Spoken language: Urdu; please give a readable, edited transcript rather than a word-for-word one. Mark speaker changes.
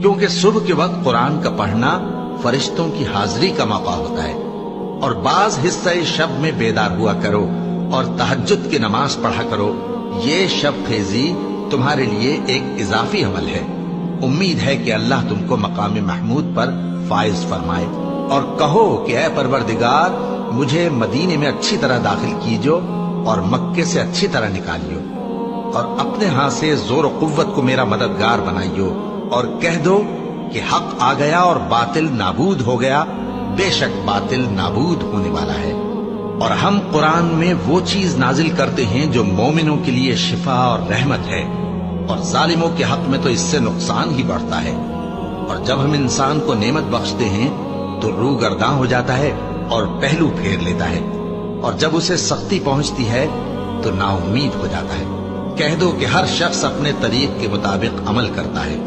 Speaker 1: کیونکہ صبح کے وقت قرآن کا پڑھنا فرشتوں کی حاضری کا موقع ہوتا ہے، اور بعض حصہ شب میں بیدار ہوا کرو اور تہجد کی نماز پڑھا کرو۔ یہ شب خیزی تمہارے لیے ایک اضافی عمل ہے۔ امید ہے کہ اللہ تم کو مقام محمود پر فائز فرمائے۔ اور کہو کہ اے پروردگار، مجھے مدینے میں اچھی طرح داخل کیجو اور مکے سے اچھی طرح نکالیو، اور اپنے ہاں سے زور و قوت کو میرا مددگار بنائیو، اور کہہ دو کہ حق آ گیا اور باطل نابود ہو گیا، بے شک باطل نابود ہونے والا ہے۔ اور ہم قرآن میں وہ چیز نازل کرتے ہیں جو مومنوں کے لیے شفا اور رحمت ہے، اور ظالموں کے حق میں تو اس سے نقصان ہی بڑھتا ہے۔ اور جب ہم انسان کو نعمت بخشتے ہیں تو روح گرداں ہو جاتا ہے اور پہلو پھیر لیتا ہے، اور جب اسے سختی پہنچتی ہے تو نا امید ہو جاتا ہے۔ کہہ دو کہ ہر شخص اپنے طریق کے مطابق عمل کرتا ہے،